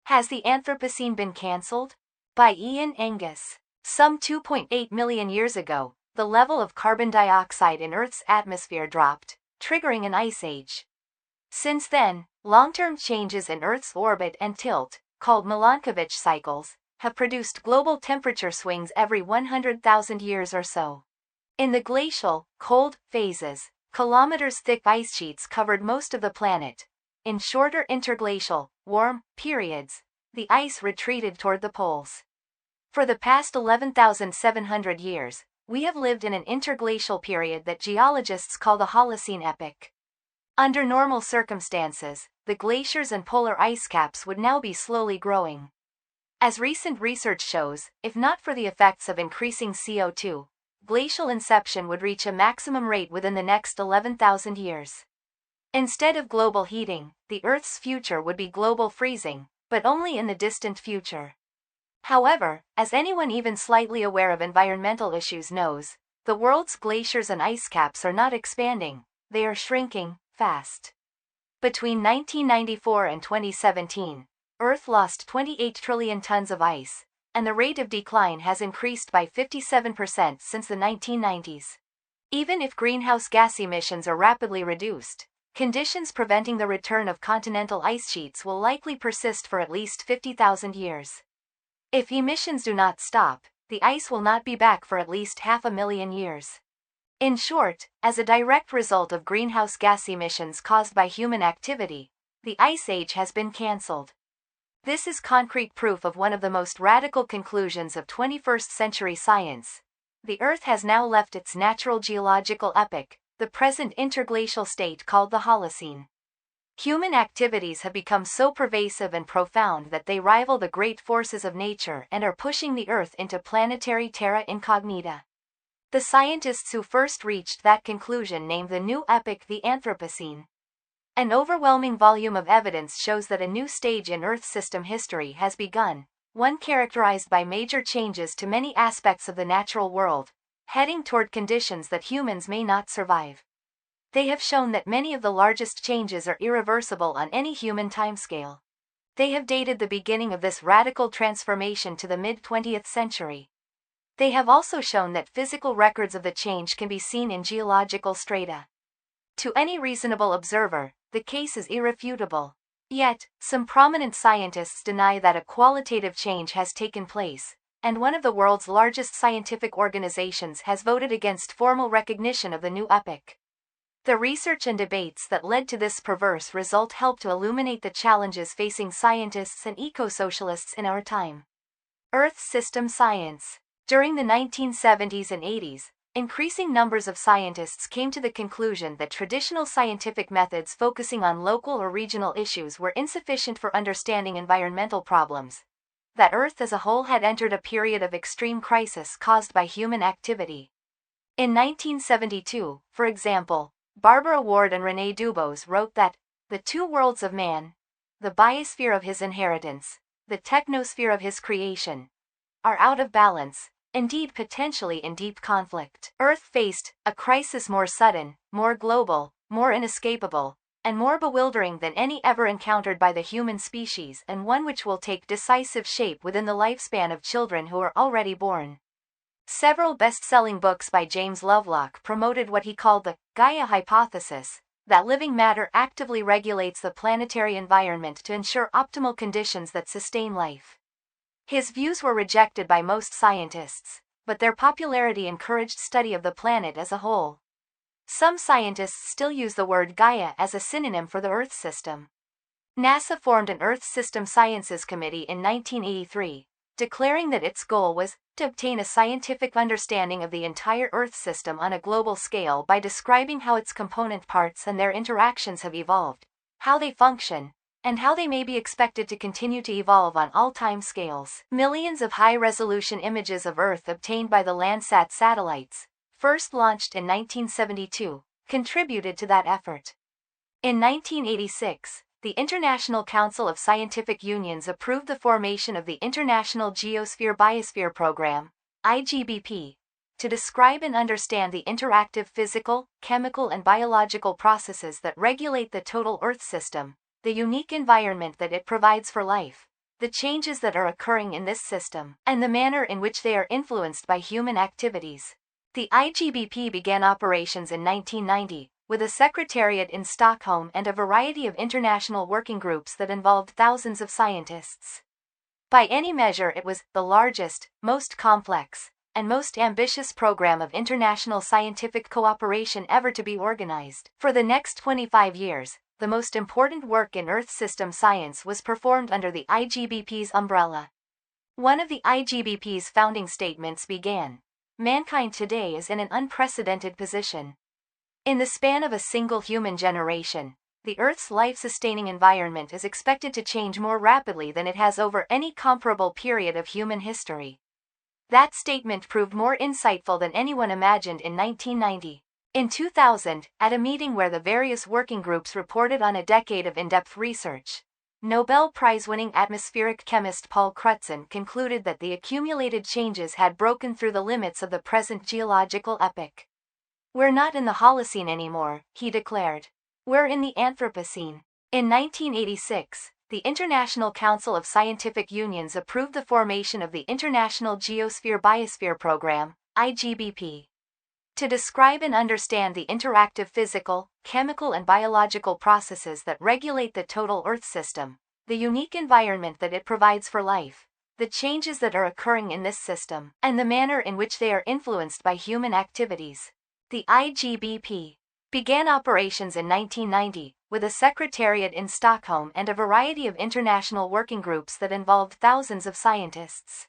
Has the Anthropocene been cancelled? By Angus. Some 2.8 million years ago, the level of carbon dioxide in Earth's atmosphere dropped, triggering an ice age. Since then, long-term changes in Earth's orbit and tilt, called Milankovitch cycles, have produced global temperature swings every 100,000 years or so. In the glacial, cold phases, kilometers-thick ice sheets covered most of the planet. In shorter interglacial, warm periods, the ice retreated toward the poles. For the past 11,700 years, we have lived in an interglacial period that geologists call the Holocene epoch. Under normal circumstances, the glaciers and polar ice caps would now be slowly growing. As recent research shows, if not for the effects of increasing CO2, glacial inception would reach a maximum rate within the next 11,000 years. Instead of global heating, the Earth's future would be global freezing, but only in the distant future. However, as anyone even slightly aware of environmental issues knows, the world's glaciers and ice caps are not expanding, they are shrinking fast. Between 1994 and 2017, Earth lost 28 trillion tons of ice, and the rate of decline has increased by 57% since the 1990s. Even if greenhouse gas emissions are rapidly reduced, conditions preventing the return of continental ice sheets will likely persist for at least 50,000 years. If emissions do not stop, the ice will not be back for at least 500,000 years. In short, as a direct result of greenhouse gas emissions caused by human activity, the ice age has been cancelled. This is concrete proof of one of the most radical conclusions of 21st century science. The Earth has now left its natural geological epoch, the present interglacial state called the Holocene. Human activities have become so pervasive and profound that they rival the great forces of nature and are pushing the Earth into planetary terra incognita. The scientists who first reached that conclusion named the new epoch the Anthropocene. An overwhelming volume of evidence shows that a new stage in Earth system history has begun, one characterized by major changes to many aspects of the natural world, heading toward conditions that humans may not survive. They have shown that many of the largest changes are irreversible on any human timescale. They have dated the beginning of this radical transformation to the mid-20th century. They have also shown that physical records of the change can be seen in geological strata. To any reasonable observer, the case is irrefutable. Yet, some prominent scientists deny that a qualitative change has taken place, and one of the world's largest scientific organizations has voted against formal recognition of the new epoch. The research and debates that led to this perverse result help to illuminate the challenges facing scientists and eco-socialists in our time. Earth system science. During the 1970s and 80s, increasing numbers of scientists came to the conclusion that traditional scientific methods focusing on local or regional issues were insufficient for understanding environmental problems, that Earth as a whole had entered a period of extreme crisis caused by human activity. In 1972, for example, Barbara Ward and René Dubos wrote that the two worlds of man, the biosphere of his inheritance, the technosphere of his creation, are out of balance, indeed potentially in deep conflict. Earth faced a crisis more sudden, more global, more inescapable, and more bewildering than any ever encountered by the human species, and one which will take decisive shape within the lifespan of children who are already born. Several best-selling books by James Lovelock promoted what he called the Gaia hypothesis, that living matter actively regulates the planetary environment to ensure optimal conditions that sustain life. His views were rejected by most scientists, but their popularity encouraged study of the planet as a whole. Some scientists still use the word Gaia as a synonym for the Earth system. NASA formed an Earth System Sciences Committee in 1983, declaring that its goal was to obtain a scientific understanding of the entire Earth system on a global scale by describing how its component parts and their interactions have evolved, how they function, and how they may be expected to continue to evolve on all time scales. Millions of high-resolution images of Earth obtained by the Landsat satellites, first launched in 1972, contributed to that effort. In 1986, the International Council of Scientific Unions approved the formation of the International Geosphere-Biosphere Program, IGBP, to describe and understand the interactive physical, chemical and biological processes that regulate the total Earth system, the unique environment that it provides for life, the changes that are occurring in this system, and the manner in which they are influenced by human activities. The IGBP began operations in 1990, with a secretariat in Stockholm and a variety of international working groups that involved thousands of scientists. By any measure, it was the largest, most complex, and most ambitious program of international scientific cooperation ever to be organized. For the next 25 years, the most important work in Earth system science was performed under the IGBP's umbrella. One of the IGBP's founding statements began, "Mankind today is in an unprecedented position. In the span of a single human generation, the Earth's life-sustaining environment is expected to change more rapidly than it has over any comparable period of human history." That statement proved more insightful than anyone imagined in 1990. In 2000, at a meeting where the various working groups reported on a decade of in-depth research, Nobel Prize-winning atmospheric chemist Paul Sweezy concluded that the accumulated changes had broken through the limits of the present geological epoch. "We're not in the Holocene anymore," he declared. "We're in the Anthropocene." In 1986, the International Council of Scientific Unions approved the formation of the International Geosphere-Biosphere Program, IGBP. To describe and understand the interactive physical, chemical and biological processes that regulate the total Earth system, the unique environment that it provides for life, the changes that are occurring in this system, and the manner in which they are influenced by human activities. The IGBP began operations in 1990, with a secretariat in Stockholm and a variety of international working groups that involved thousands of scientists.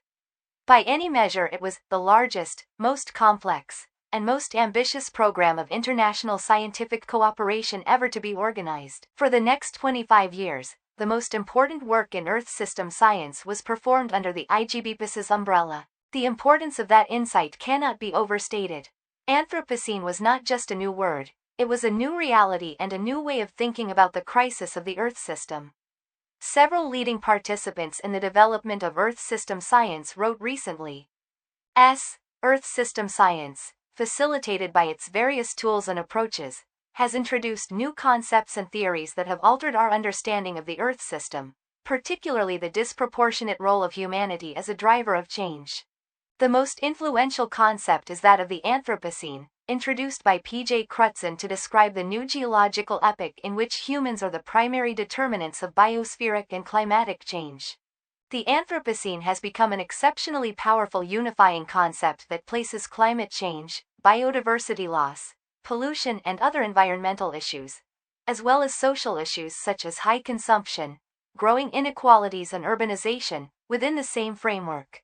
By any measure, it was the largest, most complex, and most ambitious program of international scientific cooperation ever to be organized. For the next 25 years, the most important work in Earth system science was performed under the IGBP's umbrella. The importance of that insight cannot be overstated. Anthropocene was not just a new word, it was a new reality and a new way of thinking about the crisis of the Earth system. Several leading participants in the development of Earth system science wrote recently, Earth system science, facilitated by its various tools and approaches, has introduced new concepts and theories that have altered our understanding of the Earth system, particularly the disproportionate role of humanity as a driver of change. The most influential concept is that of the Anthropocene, introduced by P.J. Crutzen to describe the new geological epoch in which humans are the primary determinants of biospheric and climatic change. The Anthropocene has become an exceptionally powerful unifying concept that places climate change, biodiversity loss, pollution and other environmental issues, as well as social issues such as high consumption, growing inequalities and urbanization, within the same framework.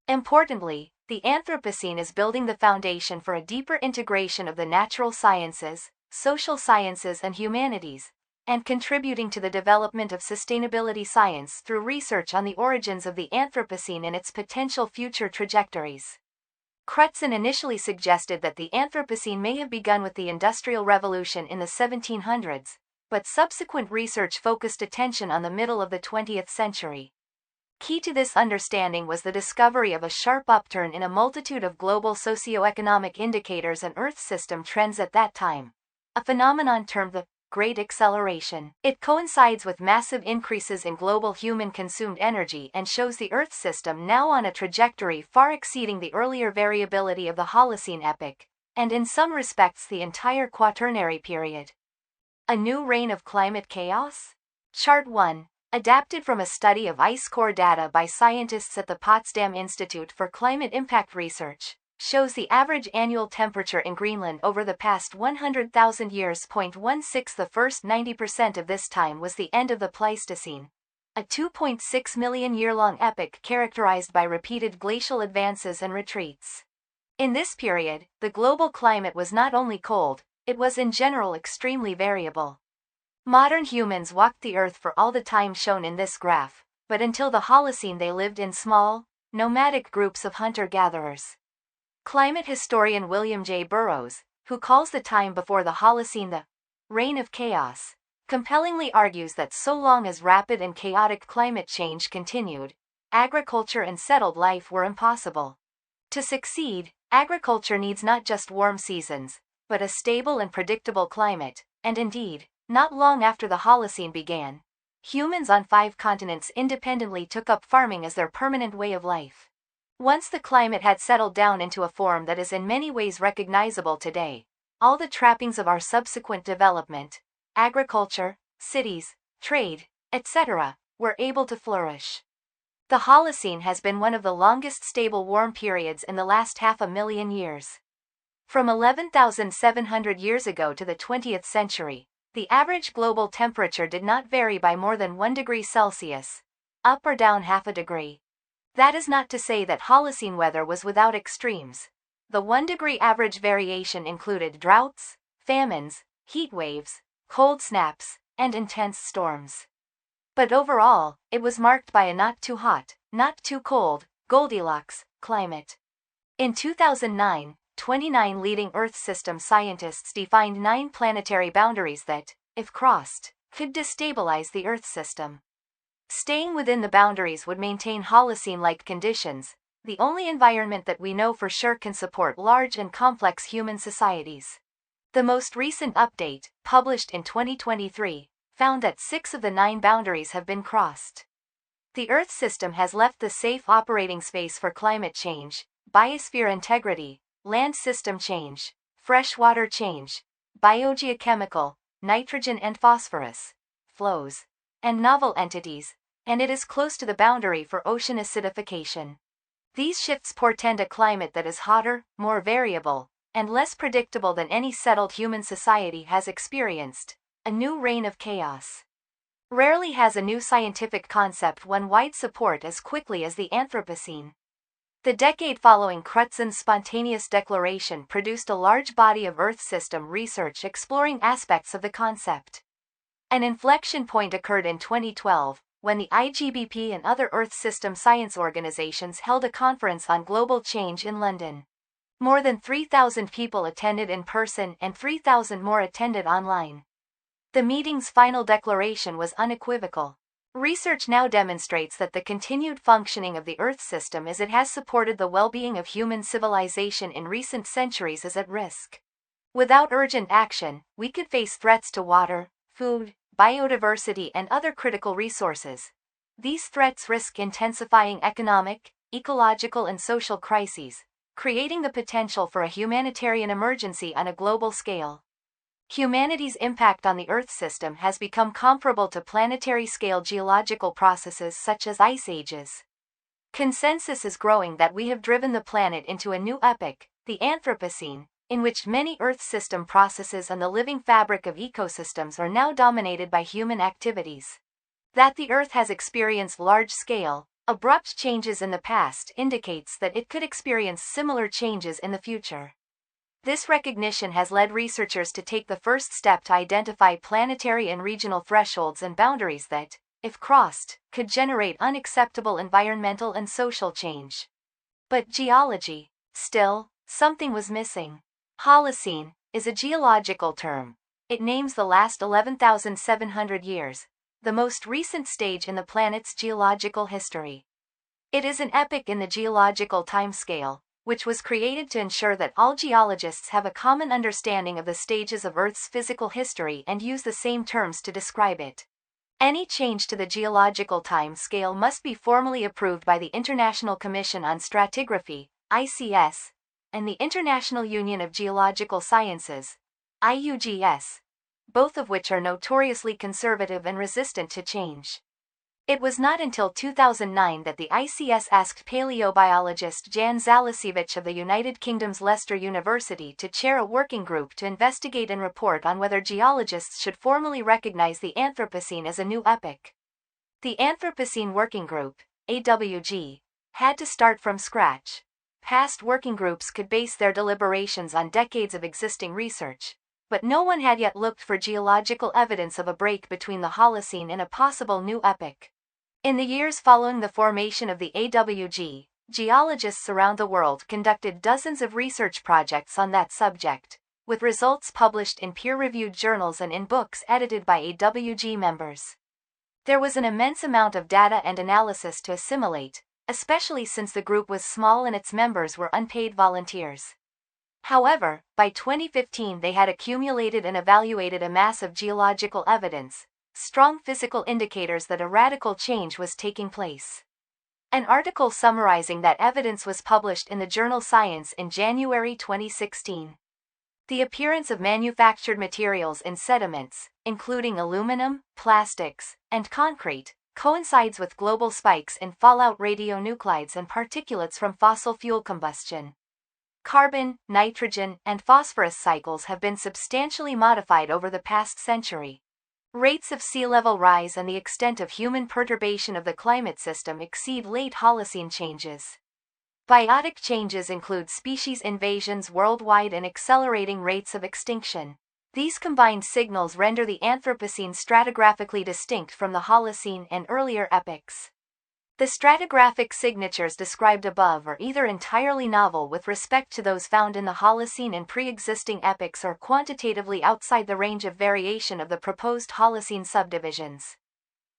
Importantly, the Anthropocene is building the foundation for a deeper integration of the natural sciences, social sciences and humanities, and contributing to the development of sustainability science through research on the origins of the Anthropocene and its potential future trajectories. Crutzen initially suggested that the Anthropocene may have begun with the Industrial Revolution in the 1700s, but subsequent research focused attention on the middle of the 20th century. Key to this understanding was the discovery of a sharp upturn in a multitude of global socioeconomic indicators and Earth system trends at that time, a phenomenon termed the Great Acceleration. It coincides with massive increases in global human-consumed energy and shows the Earth system now on a trajectory far exceeding the earlier variability of the Holocene epoch, and in some respects the entire Quaternary period. A new reign of climate chaos? Chart 1, adapted from a study of ice core data by scientists at the Potsdam Institute for Climate Impact Research, shows the average annual temperature in Greenland over the past 100,000 years. 16 The first 90% of this time was the end of the Pleistocene, a 2.6 million year-long epoch characterized by repeated glacial advances and retreats. In this period, the global climate was not only cold, it was in general extremely variable. Modern humans walked the Earth for all the time shown in this graph, but until the Holocene they lived in small, nomadic groups of hunter-gatherers. Climate historian William J. Burroughs, who calls the time before the Holocene the reign of chaos, compellingly argues that so long as rapid and chaotic climate change continued, agriculture and settled life were impossible. To succeed, agriculture needs not just warm seasons, but a stable and predictable climate, and indeed, not long after the Holocene began, humans on 5 continents independently took up farming as their permanent way of life. Once the climate had settled down into a form that is in many ways recognizable today, all the trappings of our subsequent development, agriculture, cities, trade, etc., were able to flourish. The Holocene has been one of the longest stable warm periods in the last 500,000 years. From 11,700 years ago to the 20th century, the average global temperature did not vary by more than 1 degree Celsius, up or down half a degree. That is not to say that Holocene weather was without extremes. The 1 degree average variation included droughts, famines, heat waves, cold snaps, and intense storms. But overall, it was marked by a not too hot, not too cold, Goldilocks climate. In 2009, 29 leading Earth system scientists defined 9 planetary boundaries that, if crossed, could destabilize the Earth system. Staying within the boundaries would maintain Holocene-like conditions, the only environment that we know for sure can support large and complex human societies. The most recent update, published in 2023, found that 6 of the 9 boundaries have been crossed. The Earth system has left the safe operating space for climate change, biosphere integrity, land system change, freshwater change, biogeochemical, nitrogen and phosphorus, flows, and novel entities, and it is close to the boundary for ocean acidification. These shifts portend a climate that is hotter, more variable, and less predictable than any settled human society has experienced, a new reign of chaos. Rarely has a new scientific concept won wide support as quickly as the Anthropocene. The decade following Crutzen's spontaneous declaration produced a large body of Earth system research exploring aspects of the concept. An inflection point occurred in 2012, when the IGBP and other Earth system science organizations held a conference on global change in London. More than 3,000 people attended in person and 3,000 more attended online. The meeting's final declaration was unequivocal. Research now demonstrates that the continued functioning of the Earth system as it has supported the well-being of human civilization in recent centuries is at risk. Without urgent action, we could face threats to water, food, biodiversity and other critical resources. These threats risk intensifying economic, ecological and social crises, creating the potential for a humanitarian emergency on a global scale. Humanity's impact on the Earth system has become comparable to planetary-scale geological processes such as ice ages. Consensus is growing that we have driven the planet into a new epoch, the Anthropocene, in which many Earth system processes and the living fabric of ecosystems are now dominated by human activities. That the Earth has experienced large-scale, abrupt changes in the past indicates that it could experience similar changes in the future. This recognition has led researchers to take the first step to identify planetary and regional thresholds and boundaries that, if crossed, could generate unacceptable environmental and social change. But geology, still, something was missing. Holocene is a geological term. It names the last 11,700 years, the most recent stage in the planet's geological history. It is an epoch in the geological timescale, which was created to ensure that all geologists have a common understanding of the stages of Earth's physical history and use the same terms to describe it. Any change to the geological time scale must be formally approved by the International Commission on Stratigraphy, ICS, and the International Union of Geological Sciences, IUGS, both of which are notoriously conservative and resistant to change. It was not until 2009 that the ICS asked paleobiologist Jan Zalasiewicz of the United Kingdom's Leicester University to chair a working group to investigate and report on whether geologists should formally recognize the Anthropocene as a new epoch. The Anthropocene Working Group, AWG, had to start from scratch. Past working groups could base their deliberations on decades of existing research, but no one had yet looked for geological evidence of a break between the Holocene and a possible new epoch. In the years following the formation of the AWG, geologists around the world conducted dozens of research projects on that subject, with results published in peer-reviewed journals and in books edited by AWG members. There was an immense amount of data and analysis to assimilate, especially since the group was small and its members were unpaid volunteers. However, by 2015 they had accumulated and evaluated a mass of geological evidence, strong physical indicators that a radical change was taking place. An article summarizing that evidence was published in the journal Science in January 2016. The appearance of manufactured materials in sediments, including aluminum, plastics, and concrete, coincides with global spikes in fallout radionuclides and particulates from fossil fuel combustion. Carbon, nitrogen, and phosphorus cycles have been substantially modified over the past century. Rates of sea level rise and the extent of human perturbation of the climate system exceed late Holocene changes. Biotic changes include species invasions worldwide and accelerating rates of extinction. These combined signals render the Anthropocene stratigraphically distinct from the Holocene and earlier epochs. The stratigraphic signatures described above are either entirely novel with respect to those found in the Holocene and pre-existing epochs or quantitatively outside the range of variation of the proposed Holocene subdivisions.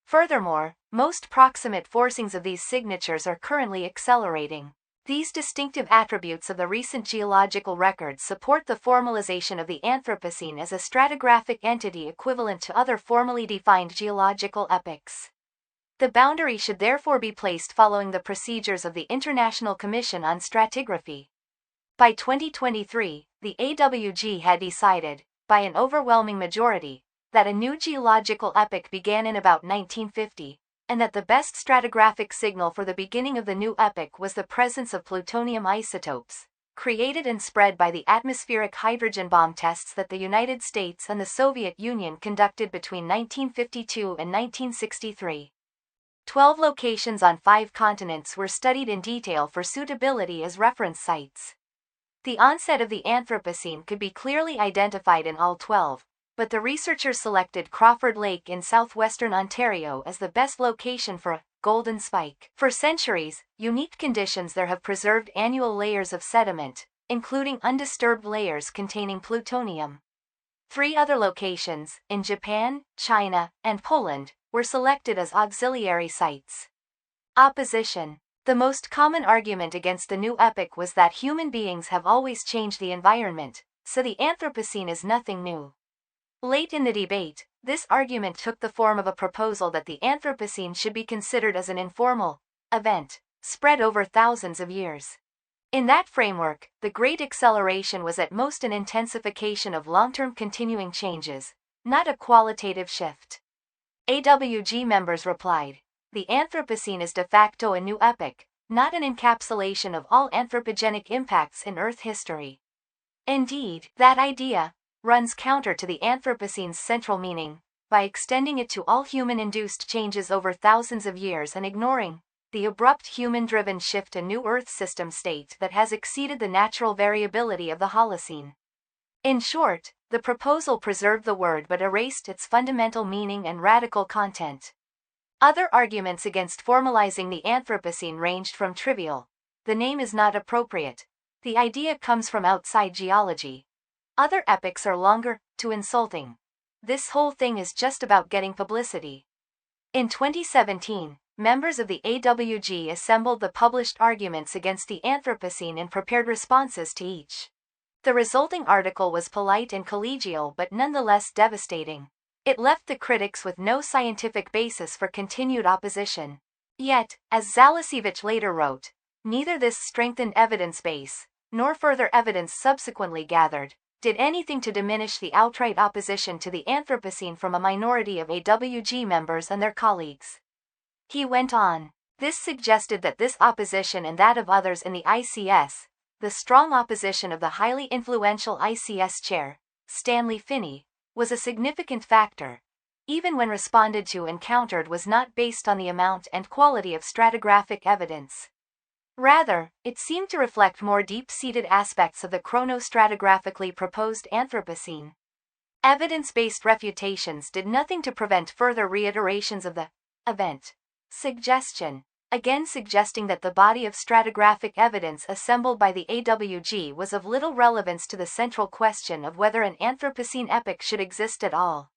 Furthermore, most proximate forcings of these signatures are currently accelerating. These distinctive attributes of the recent geological records support the formalization of the Anthropocene as a stratigraphic entity equivalent to other formally defined geological epochs. The boundary should therefore be placed following the procedures of the International Commission on Stratigraphy. By 2023, the AWG had decided, by an overwhelming majority, that a new geological epoch began in about 1950, and that the best stratigraphic signal for the beginning of the new epoch was the presence of plutonium isotopes, created and spread by the atmospheric hydrogen bomb tests that the United States and the Soviet Union conducted between 1952 and 1963. 12 locations on 5 continents were studied in detail for suitability as reference sites. The onset of the Anthropocene could be clearly identified in all 12, but the researchers selected Crawford Lake in southwestern Ontario as the best location for a golden spike. For centuries, unique conditions there have preserved annual layers of sediment, including undisturbed layers containing plutonium. 3 other locations, in Japan, China, and Poland, were selected as auxiliary sites. Opposition. The most common argument against the new epoch was that human beings have always changed the environment, so the Anthropocene is nothing new. Late in the debate, this argument took the form of a proposal that the Anthropocene should be considered as an informal event, spread over thousands of years. In that framework, the Great Acceleration was at most an intensification of long-term continuing changes, not a qualitative shift. AWG members replied, "The Anthropocene is de facto a new epoch, not an encapsulation of all anthropogenic impacts in Earth history." Indeed, that idea runs counter to the Anthropocene's central meaning, by extending it to all human-induced changes over thousands of years and ignoring the abrupt human-driven shift to new Earth system state that has exceeded the natural variability of the Holocene. In short, the proposal preserved the word but erased its fundamental meaning and radical content. Other arguments against formalizing the Anthropocene ranged from trivial, "The name is not appropriate," "The idea comes from outside geology," "Other epochs are longer," to insulting, "This whole thing is just about getting publicity." In 2017, members of the AWG assembled the published arguments against the Anthropocene and prepared responses to each. The resulting article was polite and collegial but nonetheless devastating. It left the critics with no scientific basis for continued opposition. Yet, as Zalasiewicz later wrote, neither this strengthened evidence base, nor further evidence subsequently gathered, did anything to diminish the outright opposition to the Anthropocene from a minority of AWG members and their colleagues. He went on, "This suggested that this opposition and that of others in the ICS, the strong opposition of the highly influential ICS chair, Stanley Finney, was a significant factor, even when responded to and countered was not based on the amount and quality of stratigraphic evidence. Rather, it seemed to reflect more deep-seated aspects of the chronostratigraphically proposed Anthropocene. Evidence-based refutations did nothing to prevent further reiterations of the event suggestion, again suggesting that the body of stratigraphic evidence assembled by the AWG was of little relevance to the central question of whether an Anthropocene epoch should exist at all.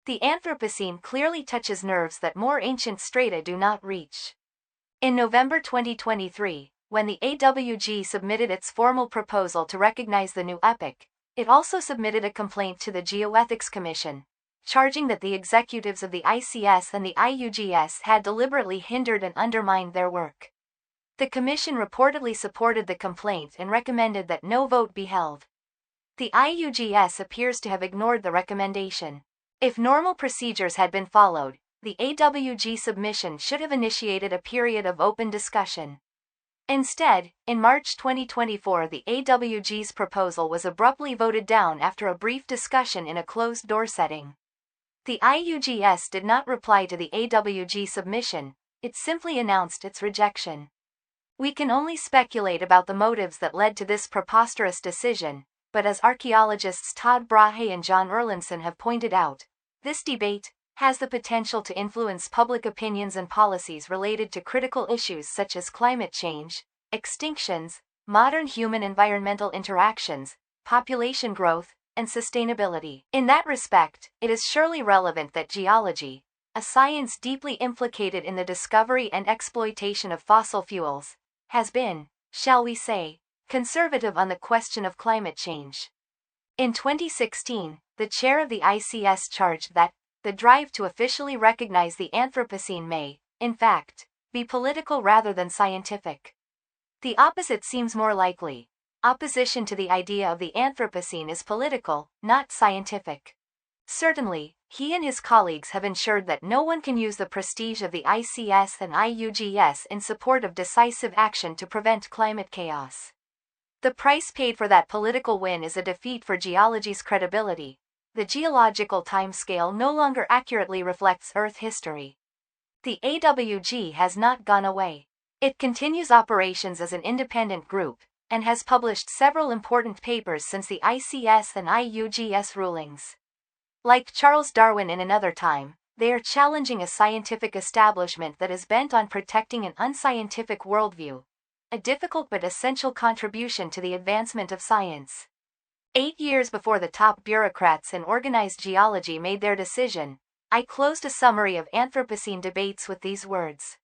The Anthropocene clearly touches nerves that more ancient strata do not reach. In November 2023, when the AWG submitted its formal proposal to recognize the new epoch, it also submitted a complaint to the Geoethics Commission, charging that the executives of the ICS and the IUGS had deliberately hindered and undermined their work. The Commission reportedly supported the complaint and recommended that no vote be held. The IUGS appears to have ignored the recommendation. If normal procedures had been followed, the AWG submission should have initiated a period of open discussion. Instead, in March 2024, the AWG's proposal was abruptly voted down after a brief discussion in a closed-door setting. The IUGS did not reply to the AWG submission, it simply announced its rejection. We can only speculate about the motives that led to this preposterous decision, but as archaeologists Todd Brahe and John Erlandson have pointed out, this debate has the potential to influence public opinions and policies related to critical issues such as climate change, extinctions, modern human-environmental interactions, population growth, and sustainability. In that respect, it is surely relevant that geology, a science deeply implicated in the discovery and exploitation of fossil fuels, has been, shall we say, conservative on the question of climate change. In 2016, the chair of the ICS charged that the drive to officially recognize the Anthropocene may, in fact, be political rather than scientific. The opposite seems more likely. Opposition to the idea of the Anthropocene is political, not scientific. Certainly, he and his colleagues have ensured that no one can use the prestige of the ICS and IUGS in support of decisive action to prevent climate chaos. The price paid for that political win is a defeat for geology's credibility. The geological timescale no longer accurately reflects Earth history. The AWG has not gone away. It continues operations as an independent group, and has published several important papers since the ICS and IUGS rulings. Like Charles Darwin in another time, they are challenging a scientific establishment that is bent on protecting an unscientific worldview, a difficult but essential contribution to the advancement of science. 8 years before the top bureaucrats in organized geology made their decision, I closed a summary of Anthropocene debates with these words.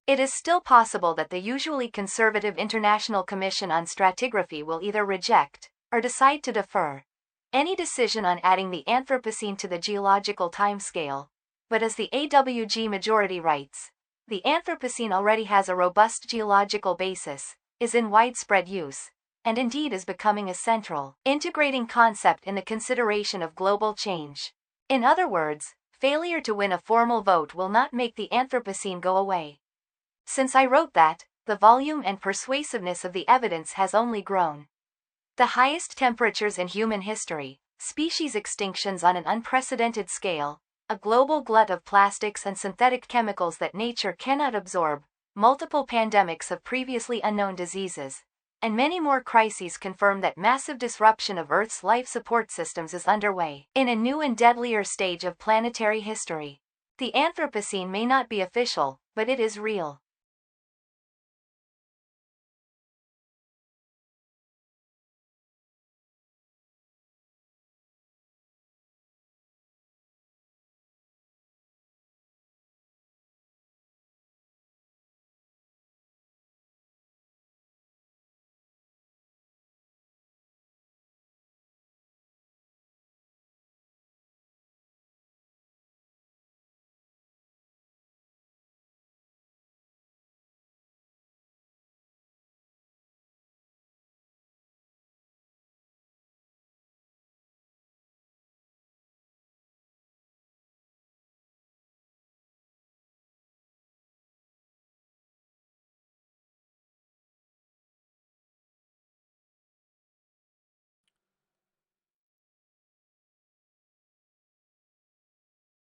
It is still possible that the usually conservative International Commission on Stratigraphy will either reject, or decide to defer, any decision on adding the Anthropocene to the geological timescale, but as the AWG majority writes, the Anthropocene already has a robust geological basis, is in widespread use, and indeed is becoming a central, integrating concept in the consideration of global change. In other words, failure to win a formal vote will not make the Anthropocene go away. Since I wrote that, the volume and persuasiveness of the evidence has only grown. The highest temperatures in human history, species extinctions on an unprecedented scale, a global glut of plastics and synthetic chemicals that nature cannot absorb, multiple pandemics of previously unknown diseases, and many more crises confirm that massive disruption of Earth's life support systems is underway. In a new and deadlier stage of planetary history, the Anthropocene may not be official, but it is real.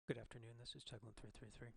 Good afternoon, this is Teglin333.